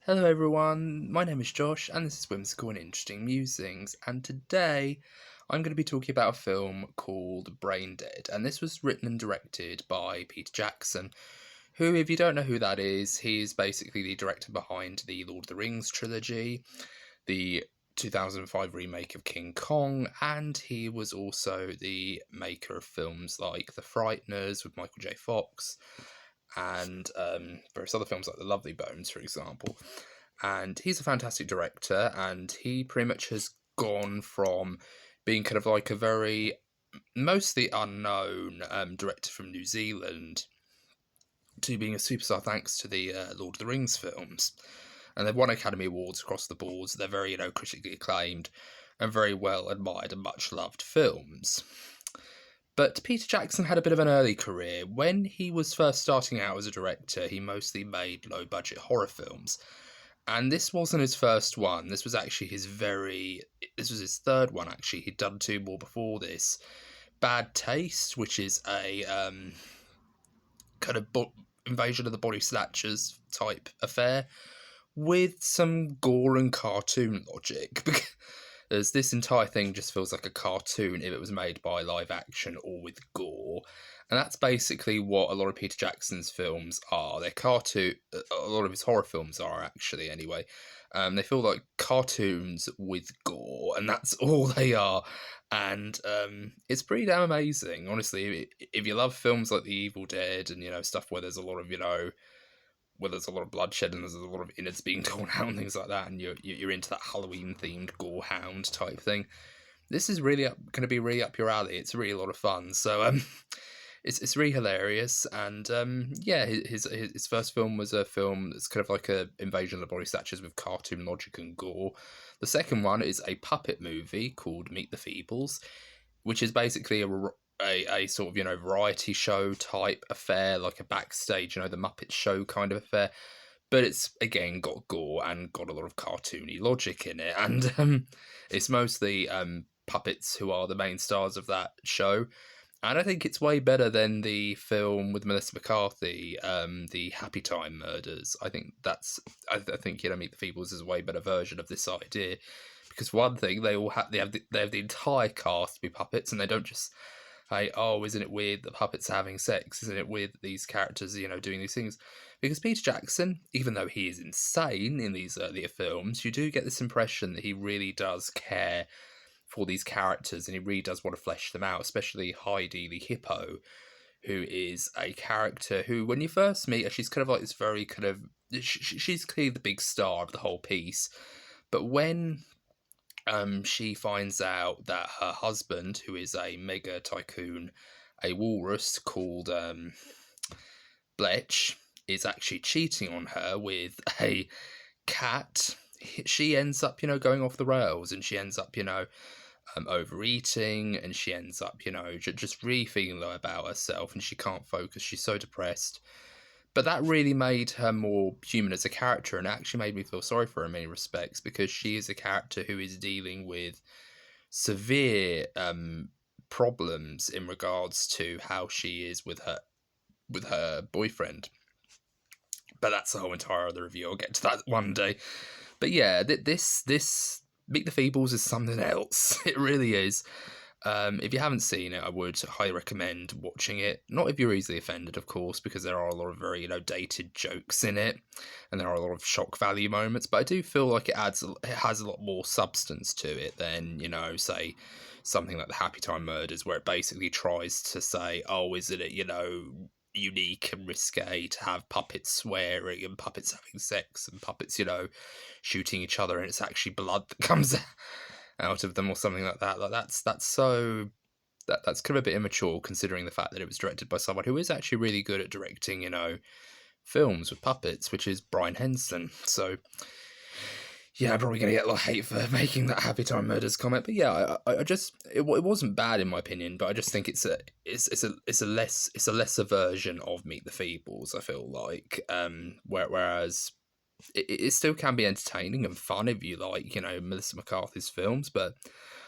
Hello everyone, my name is Josh and this is Whimsical and Interesting Musings, and today I'm going to be talking about a film called BrainDead, and this was written and directed by Peter Jackson, who, if you don't know who that is, he's basically the director behind the Lord of the Rings trilogy, the 2005 remake of King Kong, and he was also the maker of films like The Frighteners with Michael J. Fox, and various other films like The Lovely Bones, for example. And he's a fantastic director, and he pretty much has gone from being kind of like a very mostly unknown director from New Zealand to being a superstar thanks to the Lord of the Rings films. And they've won Academy Awards across the board. So they're very, critically acclaimed and very well admired and much loved films. But Peter Jackson had a bit of an early career. When he was first starting out as a director, he mostly made low budget horror films. And this wasn't his first one. This was actually this was his third one, actually. He'd done two more before this. Bad Taste, which is a kind of invasion of the body snatchers type affair with some gore and cartoon logic. Because this entire thing just feels like a cartoon if it was made by live action or with gore. And that's basically what a lot of Peter Jackson's films are. They're cartoon. A lot of his horror films are, actually, anyway. They feel like cartoons with gore, and that's all they are. And it's pretty damn amazing, honestly. If you love films like The Evil Dead and stuff where there's a lot of where there's a lot of bloodshed and there's a lot of innards being torn out and things like that, and you're into that Halloween themed gore hound type thing, this is really going to be really up your alley. It's really a lot of fun. So it's really hilarious, and yeah, his first film was a film that's kind of like a invasion of the body snatchers with cartoon logic and gore. The second one is a puppet movie called Meet the Feebles, which is basically a sort of variety show type affair, like a backstage the Muppet Show kind of affair, but it's again got gore and got a lot of cartoony logic in it, and it's mostly puppets who are the main stars of that show. And I think it's way better than the film with Melissa McCarthy, the Happy Time Murders. I think I think Meet the Feebles is a way better version of this idea, because for one thing, they have the entire cast to be puppets, and they don't just say, "Oh, isn't it weird that puppets are having sex? Isn't it weird that these characters, doing these things?" Because Peter Jackson, even though he is insane in these earlier films, you do get this impression that he really does care for these characters, and he really does want to flesh them out, especially Heidi the hippo, who is a character who, when you first meet her, she's kind of like this very kind of... She's clearly the big star of the whole piece, but when she finds out that her husband, who is a mega tycoon, a walrus called Bletch, is actually cheating on her with a cat, she ends up, going off the rails, and she ends up, overeating, and she ends up, just really feeling low about herself, and she can't focus. She's so depressed. But that really made her more human as a character, and actually made me feel sorry for her in many respects, because she is a character who is dealing with severe problems in regards to how she is with her boyfriend. But that's a whole entire other review. I'll get to that one day. But yeah, this Meet the Feebles is something else. It really is. If you haven't seen it, I would highly recommend watching it. Not if you're easily offended, of course, because there are a lot of very dated jokes in it, and there are a lot of shock value moments. But I do feel like it has a lot more substance to it than say something like the Happy Time Murders, where it basically tries to say, "Oh, isn't it unique and risque to have puppets swearing and puppets having sex and puppets shooting each other, and it's actually blood that comes out of them," or something like that. Like that's kind of a bit immature, considering the fact that it was directed by someone who is actually really good at directing films with puppets, which is Brian Henson. So yeah, I'm probably going to get a lot of hate for making that Happy Time Murders comment, but yeah, I just it wasn't bad in my opinion, but I just think it's a lesser version of Meet the Feebles. I feel like, whereas it still can be entertaining and fun if you like Melissa McCarthy's films, but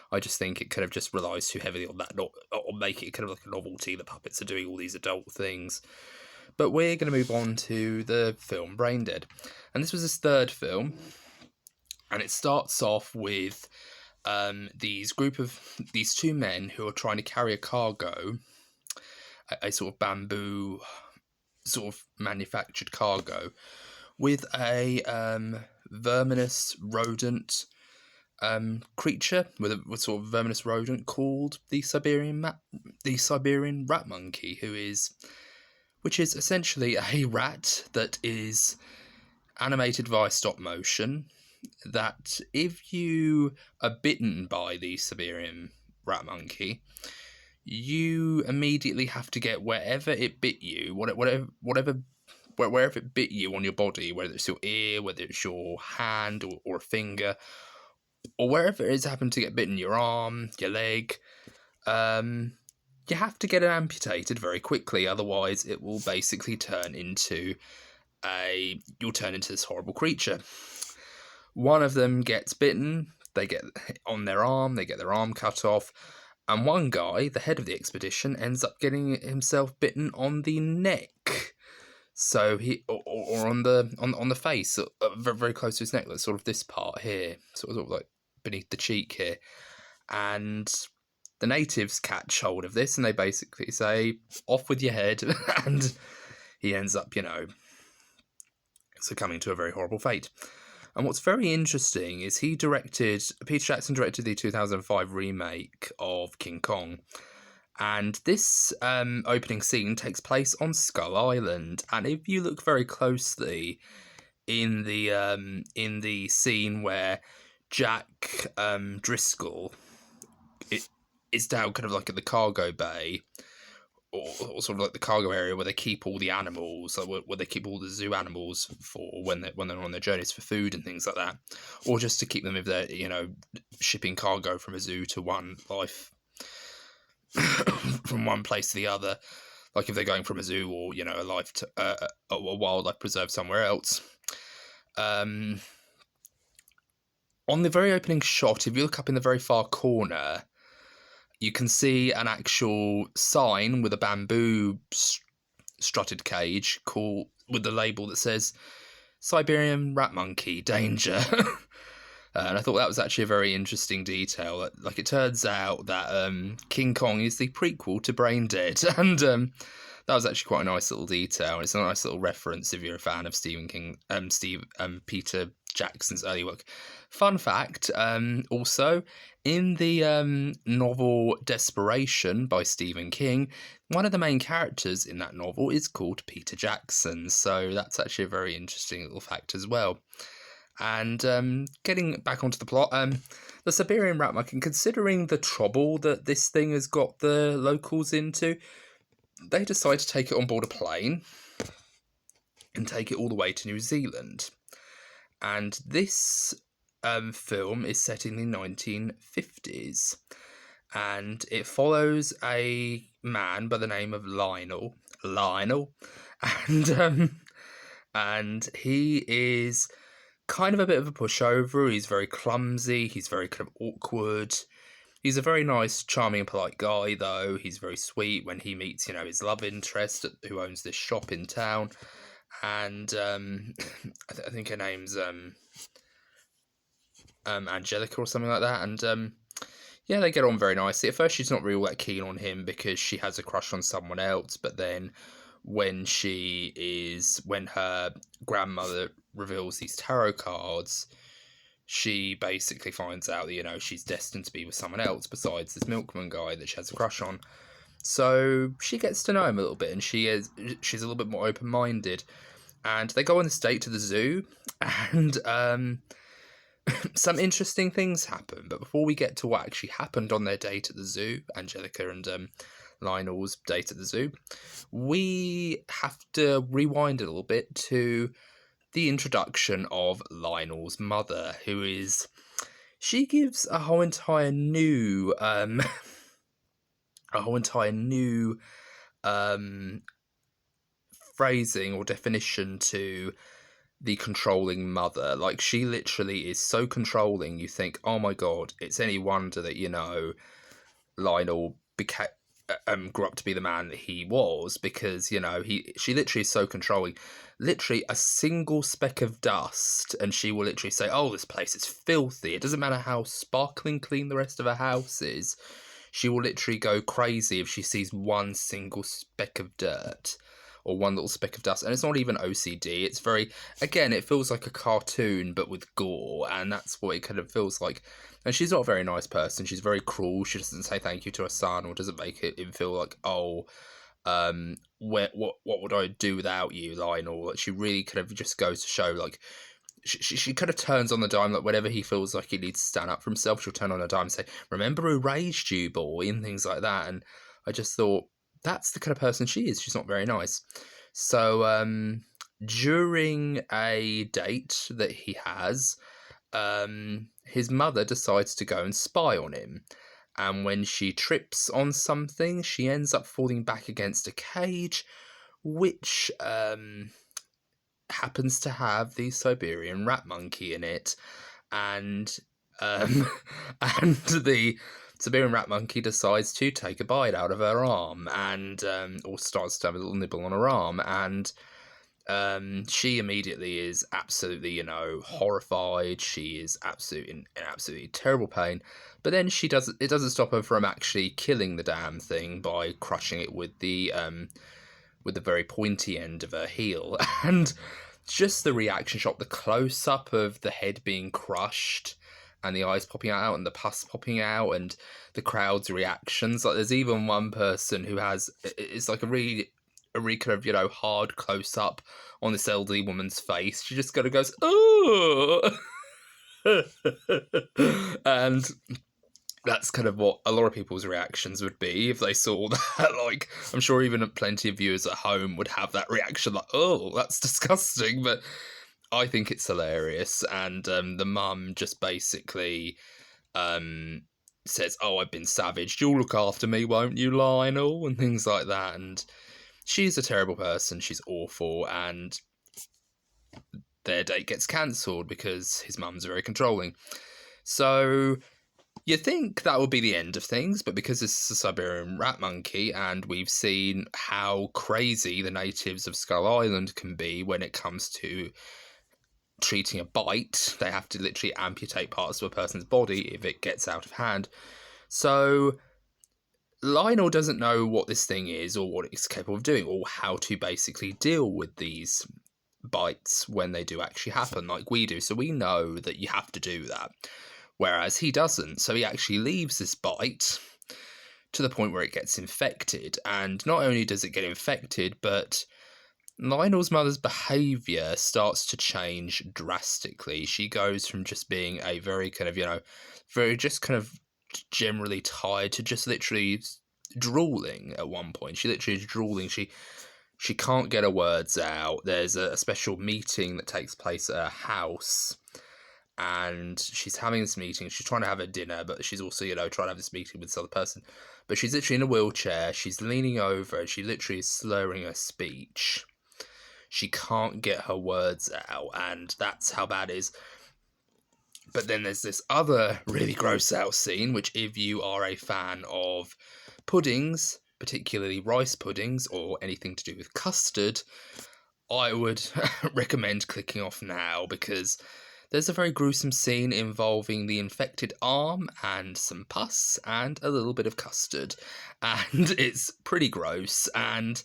I just think it kind of just relies too heavily on that, or make it kind of like a novelty. The puppets are doing all these adult things. But we're going to move on to the film BrainDead. And this was his third film. And it starts off with these two men who are trying to carry a cargo, a sort of bamboo sort of manufactured cargo, with a verminous rodent creature, with a sort of verminous rodent called the Siberian rat monkey, which is essentially a rat that is animated via stop motion. That if you are bitten by the Siberian rat monkey, you immediately have to get wherever it bit you, wherever it bit you on your body, whether it's your ear, whether it's your hand or a finger, or wherever it is happened to get bitten, your arm, your leg, you have to get it amputated very quickly, otherwise it will basically turn into this horrible creature. One of them gets bitten, they get on their arm, they get their arm cut off, and one guy, the head of the expedition, ends up getting himself bitten on the neck. So or on the face, very, very close to his neck, like sort of this part here, sort of like beneath the cheek here. And the natives catch hold of this and they basically say, off with your head, and he ends up, succumbing to a very horrible fate. And what's very interesting is Peter Jackson directed the 2005 remake of King Kong. And this opening scene takes place on Skull Island. And if you look very closely in the scene where Jack Driscoll is down kind of like at the cargo bay, or sort of like the cargo area where they keep all the animals, where they keep all the zoo animals for when they're on their journeys for food and things like that, or just to keep them if they're shipping cargo from a zoo to one life from one place to the other, like if they're going from a zoo or a life to a wildlife preserve somewhere else. On the very opening shot, if you look up in the very far corner, you can see an actual sign with a bamboo strutted cage with the label that says Siberian rat monkey, danger. And I thought that was actually a very interesting detail. Like, it turns out that King Kong is the prequel to BrainDead, and that was actually quite a nice little detail. It's a nice little reference if you're a fan of Peter Jackson's early work. Fun fact, also, in the novel Desperation by Stephen King, one of the main characters in that novel is called Peter Jackson, so that's actually a very interesting little fact as well. And getting back onto the plot, the Siberian rat monkey, considering the trouble that this thing has got the locals into, they decide to take it on board a plane and take it all the way to New Zealand. And this film is set in the 1950s, and it follows a man by the name of Lionel, and he is kind of a bit of a pushover. He's very clumsy, he's very kind of awkward. He's a very nice, charming and polite guy, though. He's very sweet when he meets, his love interest who owns this shop in town. And I think her name's Angelica or something like that. And yeah, they get on very nicely. At first, she's not really all that keen on him because she has a crush on someone else. But then when her grandmother reveals these tarot cards, she basically finds out that, she's destined to be with someone else besides this milkman guy that she has a crush on. So she gets to know him a little bit, and she's a little bit more open-minded. And they go on this date to the zoo, and some interesting things happen. But before we get to what actually happened on their date at the zoo, Angelica and Lionel's date at the zoo, we have to rewind a little bit to the introduction of Lionel's mother, she gives a whole entire new phrasing or definition to the controlling mother. Like, she literally is so controlling, you think, oh my god, it's any wonder that, Lionel grew up to be the man that he was, because she literally is so controlling. Literally a single speck of dust and she will literally say, oh, this place is filthy. It doesn't matter how sparkling clean the rest of her house is. She will literally go crazy if she sees one single speck of dirt or one little speck of dust. And it's not even OCD. It's very, again, it feels like a cartoon but with gore, and that's what it kind of feels like. And she's not a very nice person. She's very cruel. She doesn't say thank you to her son, or doesn't make it feel like, oh, what would I do without you, Lionel? Like, she really kind of just goes to show, like, she kind of turns on the dime, like, whenever he feels like he needs to stand up for himself, she'll turn on a dime and say, remember who raised you, boy, and things like that. And I just thought, that's the kind of person she is. She's not very nice. So during a date that he has, his mother decides to go and spy on him. And when she trips on something, she ends up falling back against a cage, which happens to have the Siberian rat monkey in it. And and the Siberian rat monkey decides to take a bite out of her arm, and or starts to have a little nibble on her arm, and she immediately is absolutely, horrified. She is in absolutely terrible pain. But then it doesn't stop her from actually killing the damn thing by crushing it with the very pointy end of her heel. And just the reaction shot, the close up of the head being crushed and the eyes popping out and the pus popping out and the crowd's reactions. Like, there's even one person who it's like a really kind of, hard close up on this elderly woman's face. She just kind of goes, oh, and that's kind of what a lot of people's reactions would be if they saw that. Like, I'm sure even plenty of viewers at home would have that reaction, like, oh, that's disgusting. But I think it's hilarious. And the mum just basically says, oh, I've been savaged. You'll look after me, won't you, Lionel? And things like that. And she's a terrible person. She's awful. And their date gets cancelled because his mum's very controlling. So you think that would be the end of things, but because this is a Siberian rat monkey, and we've seen how crazy the natives of Skull Island can be when it comes to treating a bite, they have to literally amputate parts of a person's body if it gets out of hand. So Lionel doesn't know what this thing is or what it's capable of doing or how to basically deal with these bites when they do actually happen like we do. So we know that you have to do that, whereas he doesn't. So he actually leaves this bite to the point where it gets infected. And not only does it get infected, but Lionel's mother's behaviour starts to change drastically. She goes from just being a very kind of, very just kind of generally tired to just literally drooling at one point. She literally is drooling. She can't get her words out. There's a special meeting that takes place at her house, and she's having this meeting. She's trying to have her dinner, but she's also, trying to have this meeting with this other person. But she's literally in a wheelchair. She's leaning over, and she literally is slurring her speech. She can't get her words out, and that's how bad it is. But then there's this other really gross out scene, which if you are a fan of puddings, particularly rice puddings or anything to do with custard, I would recommend clicking off now, because there's a very gruesome scene involving the infected arm and some pus and a little bit of custard. And it's pretty gross, and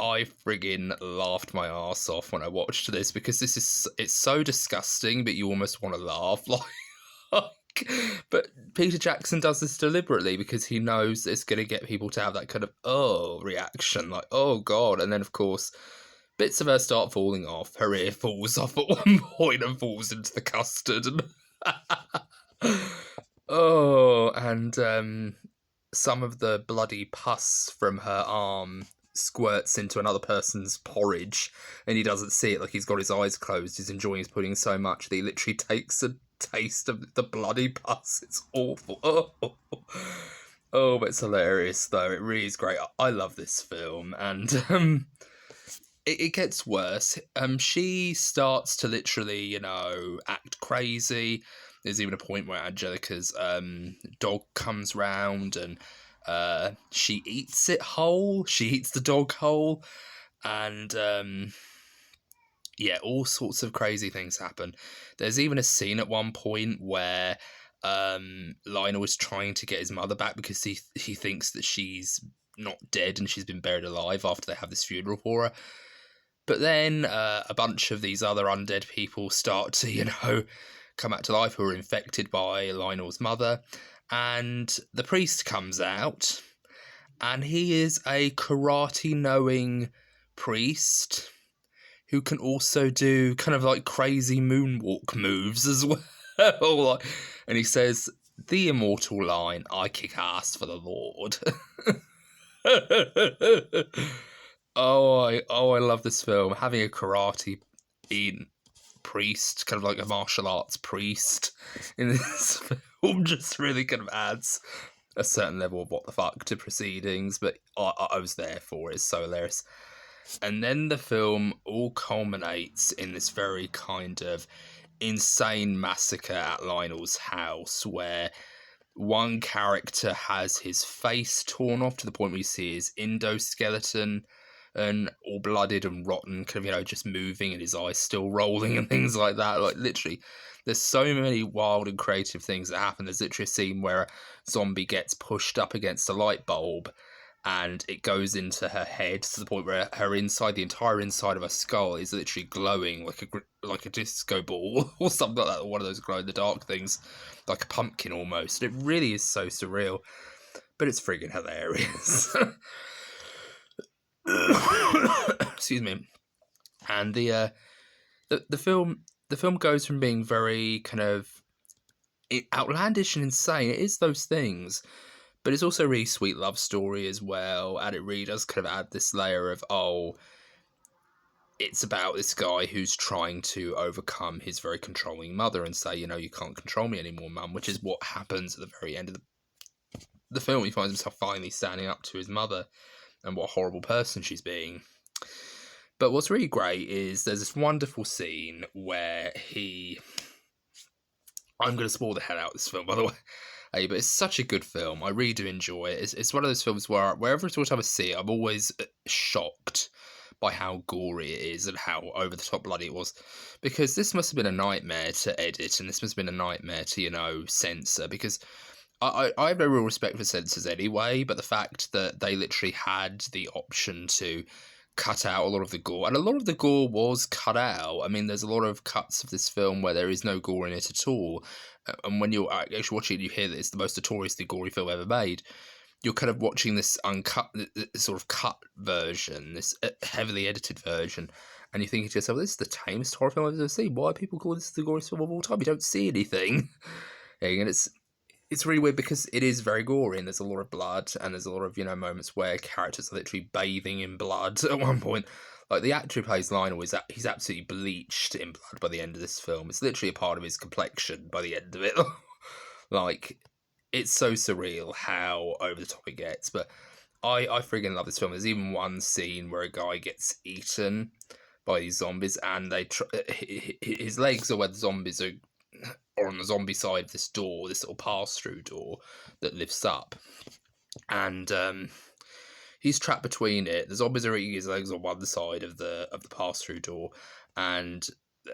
I friggin' laughed my ass off when I watched this, because it's so disgusting, but you almost want to laugh. But Peter Jackson does this deliberately because he knows it's going to get people to have that kind of oh reaction, like, oh god. And then of course bits of her start falling off. Her ear falls off at one point and falls into the custard. Oh, and some of the bloody pus from her arm squirts into another person's porridge, and he doesn't see it. Like, he's got his eyes closed. He's enjoying his pudding so much that he literally takes a taste of the bloody pus. It's awful. Oh, but it's hilarious though. It really is great. I love this film, and it gets worse. She starts to literally, act crazy. There's even a point where Angelica's dog comes round, and She eats it whole. She eats the dog whole. And yeah, all sorts of crazy things happen. There's even a scene at one point where Lionel is trying to get his mother back because he thinks that she's not dead and she's been buried alive after they have this funeral for her. But then a bunch of these other undead people start to, come back to life who are infected by Lionel's mother. And the priest comes out, and he is a karate-knowing priest who can also do kind of like crazy moonwalk moves as well. And he says the immortal line, "I kick ass for the Lord." I love this film. Having a karate priest, kind of like a martial arts priest in this film, just really kind of adds a certain level of what the fuck to proceedings. But I was there for it. It's so hilarious. And then the film all culminates in this very kind of insane massacre at Lionel's house, where one character has his face torn off to the point where you see his endoskeleton and all blooded and rotten, kind of, just moving and his eyes still rolling and things like that. Like, literally, there's so many wild and creative things that happen. There's literally a scene where a zombie gets pushed up against a light bulb and it goes into her head to the point where the entire inside of her skull is literally glowing like a disco ball or something like that, or one of those glow-in-the-dark things, like a pumpkin almost. It really is so surreal, but it's friggin' hilarious. Excuse me. And the film goes from being very kind of outlandish and insane. It is those things, but it's also a really sweet love story as well, and it really does kind of add this layer of, it's about this guy who's trying to overcome his very controlling mother and say, you can't control me anymore, Mum, which is what happens at the very end of the film. He finds himself finally standing up to his mother and what a horrible person she's being. But what's really great is there's this wonderful scene where I'm going to spoil the hell out of this film, by the way. But it's such a good film. I really do enjoy it. It's one of those films where wherever sort of I see it, I'm always shocked by how gory it is and how over the top bloody it was. Because this must have been a nightmare to edit, and this must have been a nightmare to, censor. Because I have no real respect for censors anyway, but the fact that they literally had the option to cut out a lot of the gore, and a lot of the gore was cut out. I mean, there's a lot of cuts of this film where there is no gore in it at all, and when you're actually watching it, you hear that it's the most notoriously gory film ever made. You're kind of watching this uncut, this sort of cut version, this heavily edited version, and you think to yourself, this is the tamest horror film I've ever seen. Why do people call this the goriest film of all time? You don't see anything. And it's really weird because it is very gory and there's a lot of blood and there's a lot of, moments where characters are literally bathing in blood at one point. Like, the actor who plays Lionel, he's absolutely bleached in blood by the end of this film. It's literally a part of his complexion by the end of it. Like, it's so surreal how over the top it gets. But I friggin' love this film. There's even one scene where a guy gets eaten by these zombies and his legs are where the zombies are, or on the zombie side of this door, this little pass-through door that lifts up. And he's trapped between it. The zombies are eating his legs on one side of the pass-through door, and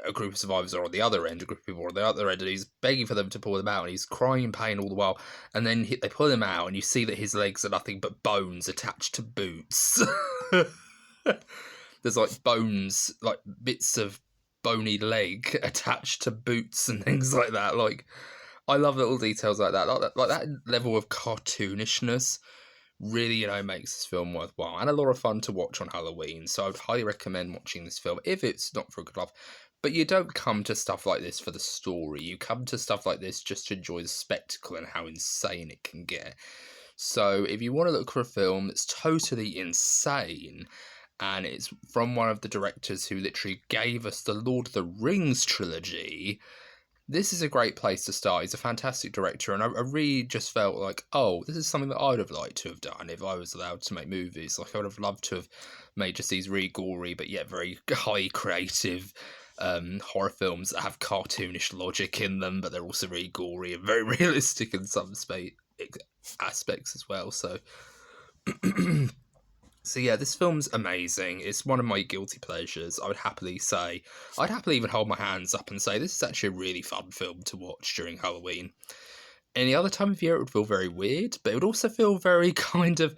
a group of survivors are on the other end, a group of people are on the other end, and he's begging for them to pull him out, and he's crying in pain all the while. And then they pull him out, and you see that his legs are nothing but bones attached to boots. There's like bones, like bits of bony leg attached to boots and things like that. Like, I love little details like that. Like that level of cartoonishness really, makes this film worthwhile and a lot of fun to watch on Halloween. So I'd highly recommend watching this film if it's not for a good laugh. But you don't come to stuff like this for the story. You come to stuff like this just to enjoy the spectacle and how insane it can get. So if you want to look for a film that's totally insane, and it's from one of the directors who literally gave us the Lord of the Rings trilogy, this is a great place to start. He's a fantastic director, and I really just felt like, this is something that I would have liked to have done if I was allowed to make movies. Like, I would have loved to have made just these really gory but yet very high creative horror films that have cartoonish logic in them, but they're also really gory and very realistic in some aspects as well. So, so yeah, this film's amazing. It's one of my guilty pleasures. I'd happily even hold my hands up and say this is actually a really fun film to watch during Halloween. Any other time of year, it would feel very weird, but it would also feel very kind of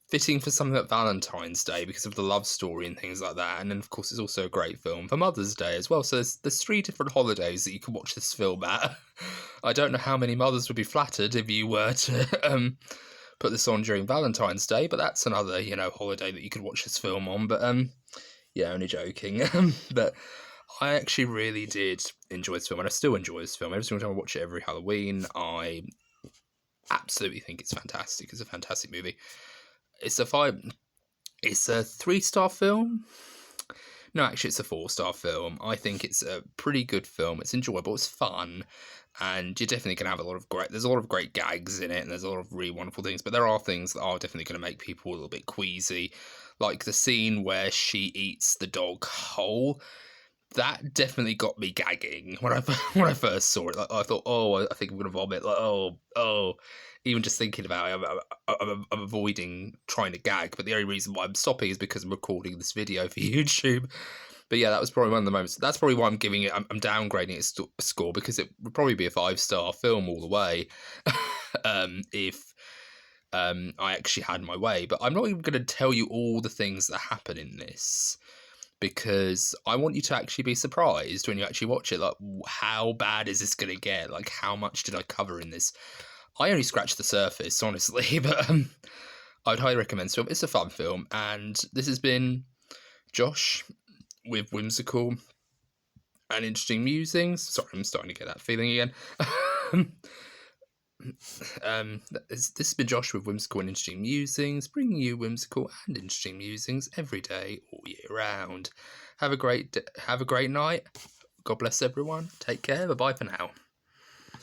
fitting for something like Valentine's Day because of the love story and things like that. And then, of course, it's also a great film for Mother's Day as well. So there's 3 different holidays that you can watch this film at. I don't know how many mothers would be flattered if you were to put this on during Valentine's Day, but that's another, holiday that you could watch this film on. But yeah, only joking. But I actually really did enjoy this film, and I still enjoy this film. Every single time I watch it every Halloween, I absolutely think it's fantastic. It's a fantastic movie. It's a 3-star film. No, actually, it's a 4-star film. I think it's a pretty good film. It's enjoyable. It's fun. And you're definitely going to have there's a lot of great gags in it, and there's a lot of really wonderful things, but there are things that are definitely going to make people a little bit queasy. Like the scene where she eats the dog whole. That definitely got me gagging when I first saw it. Like, I thought, oh, I think I'm going to vomit. Like, oh. Even just thinking about it, I'm avoiding trying to gag, but the only reason why I'm stopping is because I'm recording this video for YouTube. But yeah, that was probably one of the moments. That's probably why I'm giving it. I'm downgrading its score because it would probably be a 5-star film all the way if I actually had my way. But I'm not even going to tell you all the things that happen in this because I want you to actually be surprised when you actually watch it. Like, how bad is this going to get? Like, how much did I cover in this? I only scratched the surface, honestly, but I'd highly recommend this film. It's a fun film, and this has been Josh with whimsical and interesting musings. Sorry, I'm starting to get that feeling again. This has been Josh with whimsical and interesting musings, bringing you whimsical and interesting musings every day, all year round. Have a great night. God bless everyone. Take care. Bye bye for now.